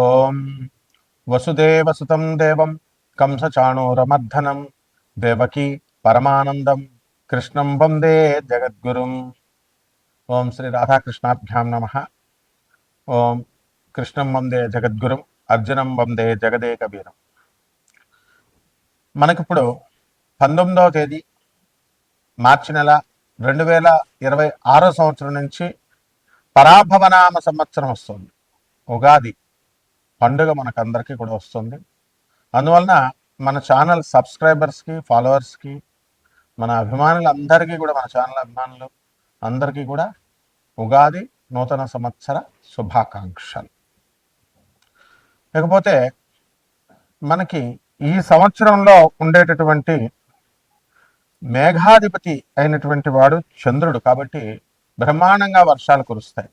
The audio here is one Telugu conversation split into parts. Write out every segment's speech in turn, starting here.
ఓం వసుదేవసుతం దేవం కంసచాణూరమర్ధనం దేవకీ పరమానందం కృష్ణం వందే జగద్గురుం. ఓం శ్రీ రాధాకృష్ణాభ్యాం నమ. ఓం కృష్ణం వందే జగద్గురుం అర్జునం వందే జగదేకవీరం. మనకిప్పుడు 19వ తేదీ మార్చి నెల 2026 సంవత్సరం నుంచి పరాభవనామ సంవత్సరం వస్తుంది. ఉగాది పండుగ మనకందరికీ కూడా వస్తుంది. అందువలన మన ఛానల్ సబ్స్క్రైబర్స్కి, ఫాలోవర్స్కి, మన అభిమానులందరికీ కూడా, మన ఛానల్ అభిమానులు అందరికీ కూడా ఉగాది నూతన సంవత్సర శుభాకాంక్షలు. లేకపోతే మనకి ఈ సంవత్సరంలో ఉండేటటువంటి మేఘాధిపతి అయినటువంటి వాడు చంద్రుడు. కాబట్టి బ్రహ్మాండంగా వర్షాలు కురుస్తాయి.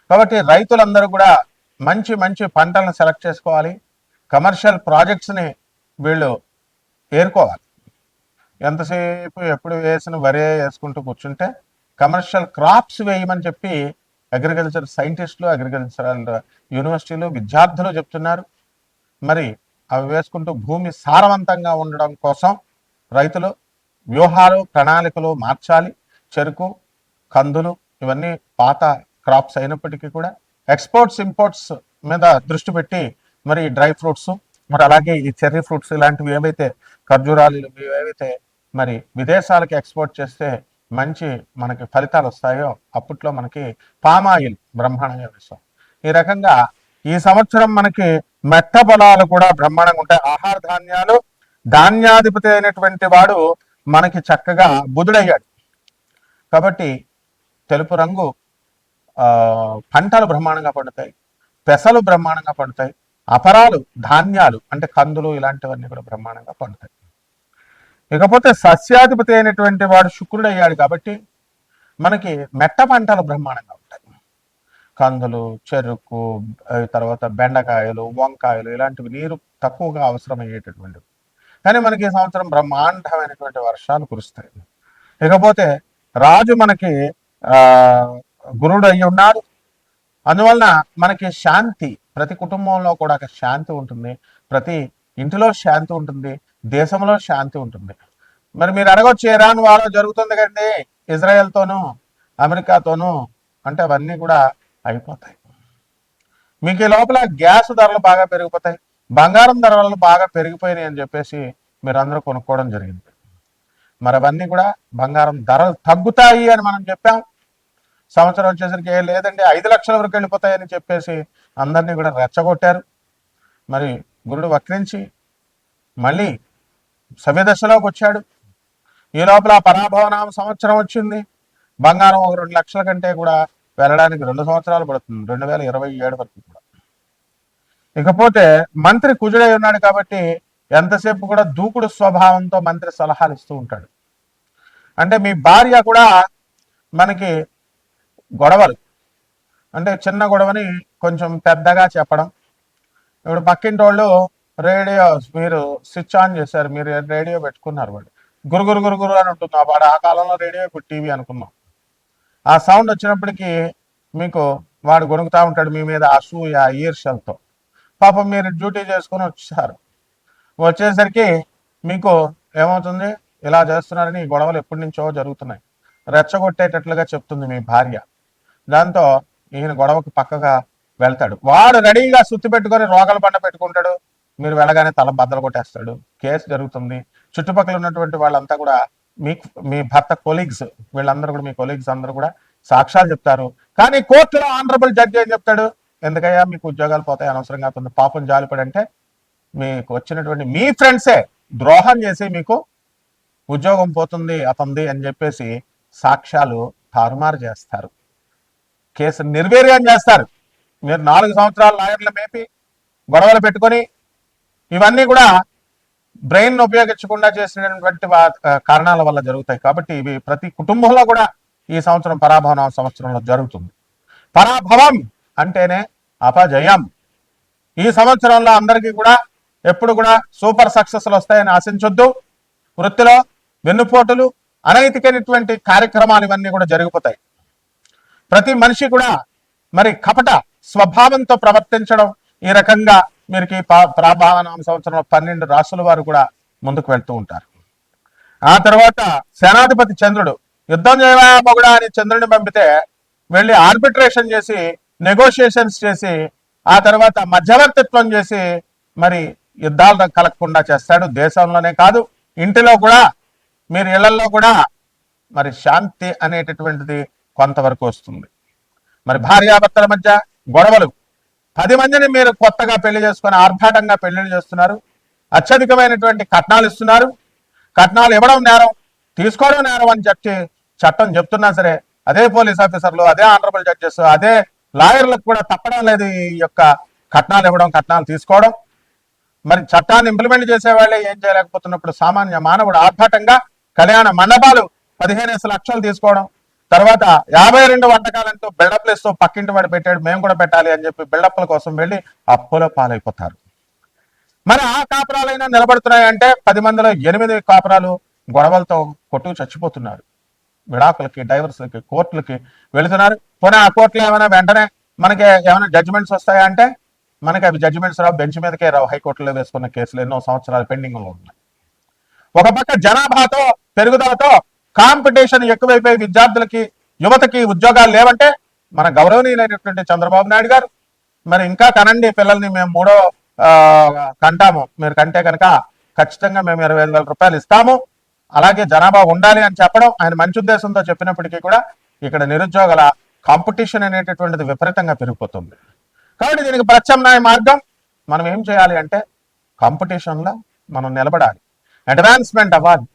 కాబట్టి రైతులందరూ కూడా మంచి మంచి పంటలను సెలెక్ట్ చేసుకోవాలి. కమర్షియల్ ప్రాజెక్ట్స్ని వీళ్ళు ఏరుకోవాలి. ఎంతసేపు ఎప్పుడు వేసిన వరే వేసుకుంటూ కూర్చుంటే కమర్షియల్ క్రాప్స్ వేయమని చెప్పి అగ్రికల్చర్ సైంటిస్టులు, అగ్రికల్చరల్ యూనివర్సిటీలు, విద్యార్థులు చెప్తున్నారు. మరి అవి వేసుకుంటూ భూమి సారవంతంగా ఉండడం కోసం రైతులు వ్యూహాలు, ప్రణాళికలు మార్చాలి. చెరుకు, కందులు ఇవన్నీ పాత క్రాప్స్ అయినప్పటికీ కూడా ఎక్స్పోర్ట్స్, ఇంపోర్ట్స్ మీద దృష్టి పెట్టి మరి డ్రై ఫ్రూట్స్, మరి అలాగే ఈ చెర్రీ ఫ్రూట్స్ ఇలాంటివి ఏవైతే, ఖర్జూరాలు ఏవైతే మరి విదేశాలకి ఎక్స్పోర్ట్ చేస్తే మంచి మనకి ఫలితాలు వస్తాయో అప్పట్లో మనకి పామాయిల్ బ్రహ్మాండంగా వేస్తాం. ఈ రకంగా ఈ సంవత్సరం మనకి మెట్ట పొలాలు కూడా బ్రహ్మాండంగా ఉంటాయి. ఆహార ధాన్యాలు, ధాన్యాధిపతి అయినటువంటి వాడు మనకి చక్కగా బుధుడయ్యాడు. కాబట్టి తెలుపు రంగు పంటలు బ్రహ్మాండంగా పండుతాయి, పెసలు బ్రహ్మాండంగా పండుతాయి, అపరాలు, ధాన్యాలు అంటే కందులు ఇలాంటివన్నీ కూడా బ్రహ్మాండంగా పండుతాయి. ఇకపోతే సస్యాధిపతి అయినటువంటి వాడు శుక్రుడు అయ్యాడు. కాబట్టి మనకి మెట్ట పంటలు బ్రహ్మాండంగా ఉంటాయి. కందులు, చెరుకు, తర్వాత బెండకాయలు, వంకాయలు ఇలాంటివి నీరు తక్కువగా అవసరమయ్యేటటువంటివి. కానీ మనకి ఈ సంవత్సరం బ్రహ్మాండమైనటువంటి వర్షాలు కురుస్తాయి. ఇకపోతే రాజు మనకి గురుడు అయి ఉన్నాడు. అందువలన మనకి శాంతి, ప్రతి కుటుంబంలో కూడా శాంతి ఉంటుంది, ప్రతి ఇంటిలో శాంతి ఉంటుంది, దేశంలో శాంతి ఉంటుంది. మరి మీరు అడగొచ్చు, ఇరాన్ వార్ జరుగుతుంది కండి ఇజ్రాయెల్తోనూ అమెరికాతోనూ అంటే అవన్నీ కూడా అయిపోతాయి. మీకు ఈ లోపల గ్యాస్ ధరలు బాగా పెరిగిపోతాయి, బంగారం ధరలు బాగా పెరిగిపోయినాయి అని చెప్పేసి మీరు అందరూ కొనుక్కోవడం జరిగింది. మరి అవన్నీ కూడా బంగారం ధరలు తగ్గుతాయి అని మనం చెప్పాం. సంవత్సరం వచ్చేసరికి లేదండి 5 లక్షల వరకు వెళ్ళిపోతాయని చెప్పేసి అందరినీ కూడా రెచ్చగొట్టారు. మరి గురుడు వక్రించి మళ్ళీ సవ్యదశలోకి వచ్చాడు. ఈ లోపల పరాభవనామ సంవత్సరం వచ్చింది. బంగారం ఒక 2 లక్షల కంటే కూడా వెళ్ళడానికి 2 సంవత్సరాలు పడుతుంది, 2027 వరకు కూడా. ఇకపోతే మంత్రి కుజుడై ఉన్నాడు. కాబట్టి ఎంతసేపు కూడా దూకుడు స్వభావంతో మంత్రి సలహాలు ఇస్తూ ఉంటాడు. అంటే మీ భార్య కూడా మనకి గొడవలు అంటే చిన్న గొడవని కొంచెం పెద్దగా చెప్పడం. ఇప్పుడు పక్కింటి వాళ్ళు రేడియో మీరు స్విచ్ ఆన్ చేశారు, మీరు రేడియో పెట్టుకున్నారు, వాడు గురుగురు గురుగురు అని ఉంటుంది. వాడు ఆ కాలంలో రేడియో ఇప్పుడు టీవీ అనుకున్నాం. ఆ సౌండ్ వచ్చినప్పటికీ మీకు వాడు గొణుకుతూ ఉంటాడు మీ మీద అసూయ, ఈర్ష్యలతో. పాపం మీరు డ్యూటీ చేసుకుని వచ్చేసరికి మీకు ఏమవుతుంది, ఇలా చేస్తున్నారని గొడవలు ఎప్పటి నుంచో జరుగుతున్నాయి. రెచ్చగొట్టేటట్లుగా చెప్తుంది మీ భార్య. దాంతో ఈయన గొడవకు పక్కగా వెళ్తాడు. వాడు రెడీగా సుత్తి పెట్టుకొని రోగాల పండ పెట్టుకుంటాడు. మీరు వెళ్ళగానే తల బద్దలు కొట్టేస్తాడు. కేసు జరుగుతుంది. చుట్టుపక్కల ఉన్నటువంటి వాళ్ళంతా కూడా మీ భర్త కొలీగ్స్, వీళ్ళందరూ కూడా మీ కొలీగ్స్ అందరూ కూడా సాక్ష్యాలు చెప్తారు. కానీ కోర్టులో ఆనరబుల్ జడ్జి ఏం చెప్తాడు, ఎందుకయ్యా మీకు ఉద్యోగాలు పోతాయి, అనవసరంగా అవుతుంది, పాపం జాలిపడి అంటే మీకు వచ్చినటువంటి మీ ఫ్రెండ్సే ద్రోహం చేసి మీకు ఉద్యోగం పోతుంది అతంది అని చెప్పేసి సాక్ష్యాలు తారుమారు చేస్తారు, కేసు నిర్వీర్యం చేస్తారు. మీరు 4 సంవత్సరాలు లాయర్లు మేపి గొడవలు పెట్టుకొని ఇవన్నీ కూడా బ్రెయిన్ ఉపయోగించకుండా చేసినటువంటి కారణాల వల్ల జరుగుతాయి. కాబట్టి ఇవి ప్రతి కుటుంబంలో కూడా ఈ సంవత్సరం పరాభవన సంవత్సరంలో జరుగుతుంది. పరాభవం అంటేనే అపజయం. ఈ సంవత్సరంలో అందరికీ కూడా ఎప్పుడు కూడా సూపర్ సక్సెస్లు వస్తాయని ఆశించొద్దు. వృత్తిలో వెన్నుపోటులు, అనైతికమైనటువంటి కార్యక్రమాలు ఇవన్నీ కూడా జరిగిపోతాయి. ప్రతి మనిషి కూడా మరి కపట స్వభావంతో ప్రవర్తించడం, ఈ రకంగా మీరు ఈ ప్రాభావనామ సంవత్సరంలో 12 రాసుల వారు కూడా ముందుకు వెళ్తూ ఉంటారు. ఆ తర్వాత సేనాధిపతి చంద్రుడు యుద్ధం చేయవా మొగుడా అని చంద్రుడిని పంపితే వెళ్ళి ఆర్బిట్రేషన్ చేసి నెగోషియేషన్స్ చేసి ఆ తర్వాత మధ్యవర్తిత్వం చేసి మరి యుద్ధాలు కలగకుండా చేస్తాడు. దేశంలోనే కాదు ఇంటిలో కూడా, మీరు ఇళ్లలో కూడా మరి శాంతి అనేటటువంటిది కొంతవరకు వస్తుంది. మరి భార్యాభర్తల మధ్య గొడవలు, 10 మందిని మీరు కొత్తగా పెళ్లి చేసుకొని ఆర్భాటంగా పెళ్లిళ్ళు చేస్తున్నారు, అత్యధికమైనటువంటి కట్నాలు ఇస్తున్నారు. కట్నాలు ఇవ్వడం నేరం, తీసుకోవడం నేరం అని చెప్పి చట్టం చెప్తున్నా సరే అదే పోలీస్ ఆఫీసర్లు, అదే ఆనరబుల్ జడ్జెస్, అదే లాయర్లకు కూడా తప్పడం లేదు ఈ యొక్క కట్నాలు ఇవ్వడం, కట్నాలు తీసుకోవడం. మరి చట్టాన్ని ఇంప్లిమెంట్ చేసే వాళ్ళే ఏం చేయలేకపోతున్నప్పుడు సామాన్య మానవుడు ఆర్భాటంగా కళ్యాణ మండపాలు 15 లక్షలు తీసుకోవడం, తర్వాత 52 వంటకాలంటూ బిల్డప్లు ఇస్తూ పక్కింటి వాడు పెట్టాడు మేము కూడా పెట్టాలి అని చెప్పి బిల్డప్ల కోసం వెళ్ళి అప్పుల పాలైపోతారు. మరి ఆ కాపురాలైనా నిలబడుతున్నాయంటే 10 మందిలో 8 కాపురాలు గొడవలతో కొట్టుకు చచ్చిపోతున్నారు. విడాకులకి, డైవర్స్లకి, కోర్టులకి వెళుతున్నారు. పోనీ ఆ కోర్టులో ఏమైనా వెంటనే మనకి ఏమైనా జడ్జిమెంట్స్ వస్తాయా అంటే మనకి అవి జడ్జిమెంట్స్ రావు, బెంచ్ మీదకే రావు. హైకోర్టులో వేసుకున్న కేసులు ఎన్నో సంవత్సరాలు పెండింగ్లో ఉన్నాయి. ఒక పక్క జనాభాతో పెరుగుదలతో కాంపిటీషన్ ఎక్కువైపోయి విద్యార్థులకి, యువతకి ఉద్యోగాలు లేవంటే మన గౌరవనీయులైనటువంటి చంద్రబాబు నాయుడు గారు మరి ఇంకా కనండి పిల్లల్ని, మేము 3వ కంటాము, మీరు కంటే కనుక ఖచ్చితంగా మేము 25,000 రూపాయలు ఇస్తాము, అలాగే జనాభా ఉండాలి అని చెప్పడం ఆయన మంచి ఉద్దేశంతో చెప్పినప్పటికీ కూడా ఇక్కడ నిరుద్యోగుల కాంపిటీషన్ అనేటటువంటిది విపరీతంగా పెరిగిపోతుంది. కాబట్టి దీనికి ప్రత్యామ్నాయ మార్గం మనం ఏం చేయాలి అంటే కాంపిటీషన్లో మనం నిలబడాలి, అడ్వాన్స్మెంట్ అవ్వాలి.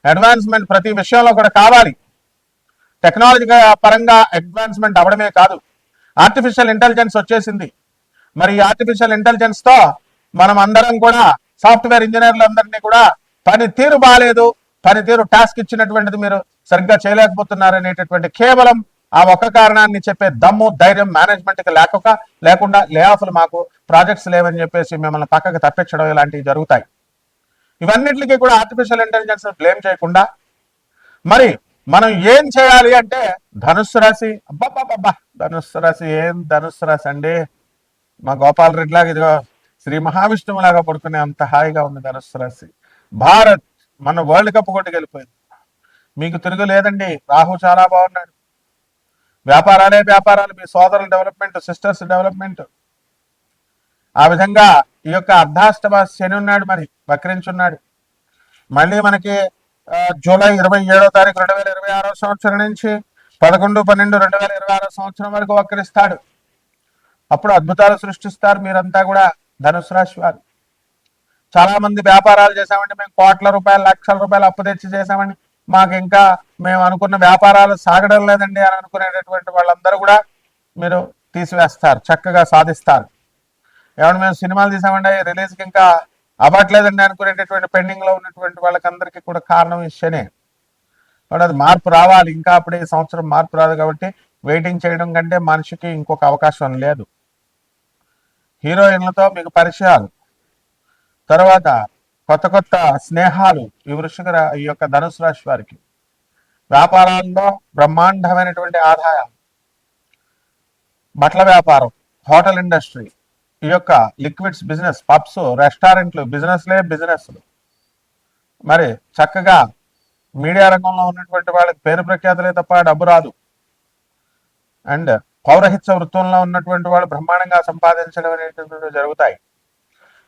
అడ్వాన్స్మెంట్ ప్రతి విషయంలో కూడా కావాలి. టెక్నాలజీ పరంగా అడ్వాన్స్మెంట్ అవ్వడమే కాదు, ఆర్టిఫిషియల్ ఇంటెలిజెన్స్ వచ్చేసింది. మరి ఈ ఆర్టిఫిషియల్ ఇంటెలిజెన్స్ తో మనం అందరం కూడా సాఫ్ట్వేర్ ఇంజనీర్లు అందరినీ కూడా పనితీరు బాగాలేదు, పనితీరు టాస్క్ ఇచ్చినటువంటిది మీరు సరిగ్గా చేయలేకపోతున్నారు అనేటటువంటి కేవలం ఆ ఒక్క కారణాన్ని చెప్పే దమ్ము, ధైర్యం మేనేజ్మెంట్కి లేకుండా లే ఆఫ్లు, మాకు ప్రాజెక్ట్స్ లేవని చెప్పేసి మిమ్మల్ని పక్కకు తప్పించడం ఇలాంటివి జరుగుతాయి. ఇవన్నిటికీ కూడా ఆర్టిఫిషియల్ ఇంటెలిజెన్స్ బ్లేమ్ చేయకుండా మరి మనం ఏం చేయాలి అంటే ధనుస్సు రాశి, అబ్బాబ్బాబ్బా ధనుస్సు రాశి ఏం ధనుస్సు రాశి అండి, మా గోపాల్ రెడ్డి లాగా ఇదిగో శ్రీ మహావిష్ణువు లాగా పడుకునే అంత హాయిగా ఉంది ధనుస్సు రాశి. భారత్ మన వరల్డ్ కప్ కొట్టుకు వెళ్ళిపోయింది, మీకు తిరుగు లేదండి. రాహు చాలా బాగున్నాడు, వ్యాపారాలే వ్యాపారాలు, మీ సోదరుల డెవలప్మెంట్, సిస్టర్స్ డెవలప్మెంట్. ఆ విధంగా ఈ యొక్క అర్ధాష్టమ శని ఉన్నాడు, మరి వక్రించున్నాడు. మళ్ళీ మనకి జూలై 27వ తారీఖు 2026 సంవత్సరం నుంచి 11/12/2026 సంవత్సరం వరకు వక్రిస్తాడు. అప్పుడు అద్భుతాలు సృష్టిస్తారు మీరంతా కూడా ధనుసు రాశి వారు. చాలా మంది వ్యాపారాలు చేసామండి, మేము కోట్ల రూపాయలు, లక్షల రూపాయలు అప్పు తెచ్చి చేసామండి, మాకు ఇంకా మేము అనుకున్న వ్యాపారాలు సాగడం లేదండి అని అనుకునేటటువంటి వాళ్ళందరూ కూడా మీరు తీసివేస్తారు, చక్కగా సాధిస్తారు. ఏమన్నా మేము సినిమాలు తీసామండి, రిలీజ్కి ఇంకా అవ్వట్లేదండి అనుకునేటటువంటి పెండింగ్ లో ఉన్నటువంటి వాళ్ళకందరికీ కూడా కారణం ఈ శనే. కాబట్టి అది మార్పు రావాలి, ఇంకా అప్పుడే ఈ సంవత్సరం మార్పు రాదు. కాబట్టి వెయిటింగ్ చేయడం కంటే మనిషికి ఇంకొక అవకాశం లేదు. హీరోయిన్లతో మీకు పరిచయాలు, తర్వాత కొత్త కొత్త స్నేహాలు ఈ యొక్క ధనుసు రాశి వారికి. వ్యాపారాల్లో బ్రహ్మాండమైనటువంటి ఆదాయం, బట్టల వ్యాపారం, హోటల్ ఇండస్ట్రీ, ఈ యొక్క లిక్విడ్స్ బిజినెస్, పబ్స్, రెస్టారెంట్లు, బిజినెస్లు. మరి చక్కగా మీడియా రంగంలో ఉన్నటువంటి వాళ్ళకి పేరు ప్రఖ్యాతులే తప్ప డబ్బు రాదు. అండ్ పౌరహిత్య వృత్తుల్లో ఉన్నటువంటి వాళ్ళు బ్రహ్మాండంగా సంపాదించడం అనేటువంటివి జరుగుతాయి.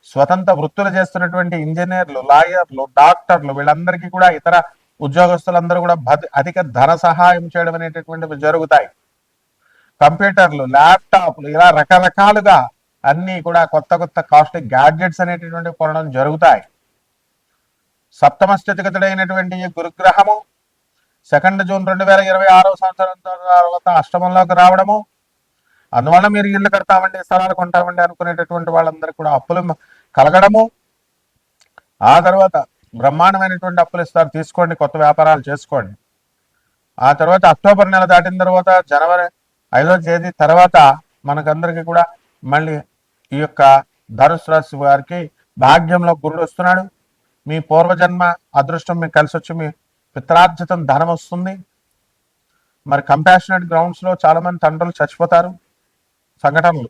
స్వతంత్ర వృత్తులు చేస్తున్నటువంటి ఇంజనీర్లు, లాయర్లు, డాక్టర్లు, వీళ్ళందరికీ కూడా ఇతర ఉద్యోగస్తులందరూ కూడా అధిక ధన సహాయం చేయడం అనేటటువంటివి జరుగుతాయి. కంప్యూటర్లు, ల్యాప్టాప్లు, ఇలా రకరకాలుగా అన్ని కూడా కొత్త కొత్త కాస్ట్లీ గ్యాడ్జెట్స్ అనేటటువంటి కొనడం జరుగుతాయి. సప్తమ స్థితిగతుడైనటువంటి ఈ గురుగ్రహము 2 జూన్ 2026 సంవత్సరం తర్వాత అష్టమంలోకి రావడము, అందువల్ల మీరు ఇల్లు కడతామండి, స్థలాలు కొంటామండి అనుకునేటటువంటి వాళ్ళందరికీ కూడా అప్పులు కలగడము. ఆ తర్వాత బ్రహ్మాండమైనటువంటి అప్పులు ఇస్తారు, తీసుకోండి, కొత్త వ్యాపారాలు చేసుకోండి. ఆ తర్వాత అక్టోబర్ నెల దాటిన తర్వాత జనవరి 5వ తేదీ తర్వాత మనకందరికీ కూడా మళ్ళీ ఈ యొక్క ధనుసు రాశి వారికి భాగ్యంలో గురుడు వస్తున్నాడు. మీ పూర్వజన్మ అదృష్టం మీకు కలిసి వచ్చి మీ పిత్రార్జితం ధనం వస్తుంది. మరి కంపాషనేట్ గ్రౌండ్స్ లో చాలా మంది తండ్రులు చచ్చిపోతారు సంఘటనలు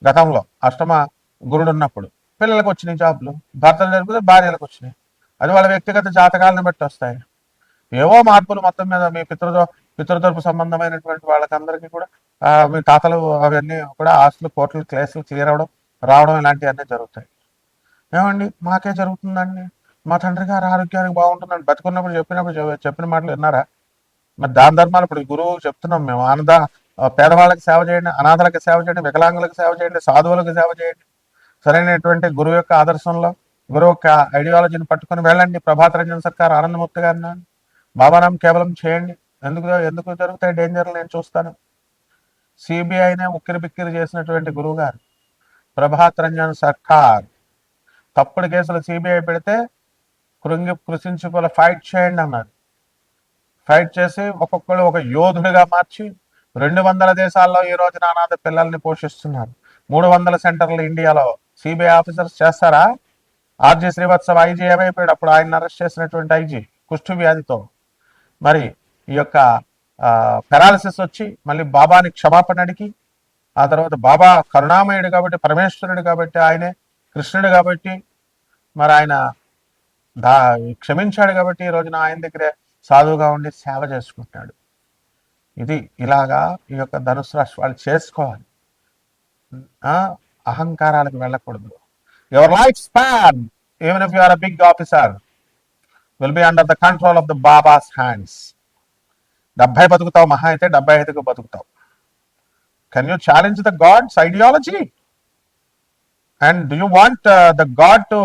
గతంలో. అష్టమ గురుడు ఉన్నప్పుడు పిల్లలకు వచ్చినాయి జాబ్లు, భర్తలు జరిపితే భార్యలకు వచ్చినాయి. అది వాళ్ళ వ్యక్తిగత జాతకాలను బట్టి వస్తాయి. ఏవో మార్పులు మొత్తం మీద మీ పితృతరపు సంబంధమైనటువంటి వాళ్ళకందరికీ కూడా మీ తాతలు అవన్నీ కూడా ఆస్తులు కోట్లు కేసులు క్లియర్ అవడం రావడం ఇలాంటివన్నీ జరుగుతాయి. ఏమండి మాకే జరుగుతుందండి, మా తండ్రి గారు ఆరోగ్యానికి బాగుంటుందండి, బతుకున్నప్పుడు చెప్పిన మాటలు విన్నారా? మరి దాన ధర్మాలు ఇప్పుడు గురువు చెప్తున్నాం మేము, పేదవాళ్ళకి సేవ చేయండి, అనాథలకు సేవ చేయండి, వికలాంగులకు సేవ చేయండి, సాధువులకు సేవ చేయండి. సరైనటువంటి గురువు యొక్క ఆదర్శంలో గురువు యొక్క ఐడియాలజీని పట్టుకొని వెళ్ళండి. ప్రభాత్ రంజన్ సర్కార్, ఆనందమూర్తి గారిని, బాబానాం కేవలం చేయండి. ఎందుకు జరుగుతాయి డేంజర్లు నేను చూస్తాను. సిబిఐనే ఉక్కిరి బిక్కిరి చేసినటువంటి గురువు గారు ప్రభాత్ రంజన్ సర్కార్ తప్పుడు కేసులు సిబిఐ పెడితే కృషించుకోలే ఫైట్ చేయండి అన్నారు. ఫైట్ చేసి ఒక్కొక్కరు ఒక యోధుడిగా మార్చి 200 దేశాల్లో ఈ రోజున అనాథ పిల్లల్ని పోషిస్తున్నారు. 300 సెంటర్లు ఇండియాలో. సిబిఐ ఆఫీసర్స్ చేస్తారా? ఆర్జీ శ్రీవత్సవ ఐజీ ఏమైపోయాడు అప్పుడు, ఆయన అరెస్ట్ చేసినటువంటి ఐజీ కుష్ఠు వ్యాధితో. మరి ఈ యొక్క పెరాలసిస్ వచ్చి మళ్ళీ బాబాని క్షమాపణ అడిగి, ఆ తర్వాత బాబా కరుణామయుడు కాబట్టి, పరమేశ్వరుడు కాబట్టి, ఆయనే కృష్ణుడు కాబట్టి మరి ఆయన క్షమించాడు కాబట్టి ఈ రోజున ఆయన దగ్గరే సాధువుగా ఉండి సేవ చేసుకుంటున్నాడు. ఇది ఇలాగా ఈ యొక్క ధనుసు రాశి వాళ్ళు చేసుకోవాలి. అహంకారాలకు వెళ్ళకూడదు. Your life span even if you are a big officer will be under the control of the babas hands. 70 బతుకుతావు, మహా అయితే 75కు బతుకుతావు. Can you challenge the god's ideology? And do you want the god to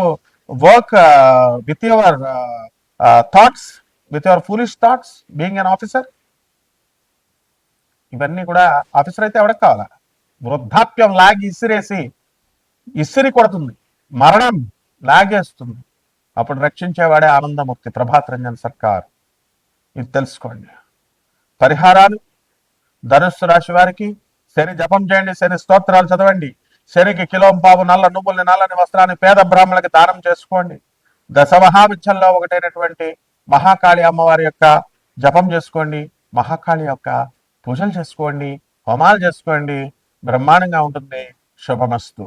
work with your thoughts, with your foolish thoughts, being an officer? ఇవన్నీ కూడా ఆఫీసర్ అయితే ఎవరికి కావాలా? వృద్ధాప్యం లాగి ఇసిరి కొడుతుంది, మరణం లాగేస్తుంది. అప్పుడు రక్షించేవాడే ఆనందమూర్తి ప్రభాత్ రంజన్ సర్కార్. ఇది తెలుసుకోండి. పరిహారాలు ధనుస్సు రాశి వారికి శని జపం చేయండి, శని స్తోత్రాలు చదవండి, శనికి కిలోంపావు నల్ల నువ్వుల్ని నల్లని వస్త్రాన్ని పేద బ్రాహ్మణులకి దానం చేసుకోండి. దశమహావిద్యల్లో ఒకటైనటువంటి మహాకాళి అమ్మవారి యొక్క జపం చేసుకోండి, మహాకాళి యొక్క పూజలు చేసుకోండి, హోమాలు చేసుకోండి. బ్రహ్మాండంగా ఉంటుంది. శుభమస్తు.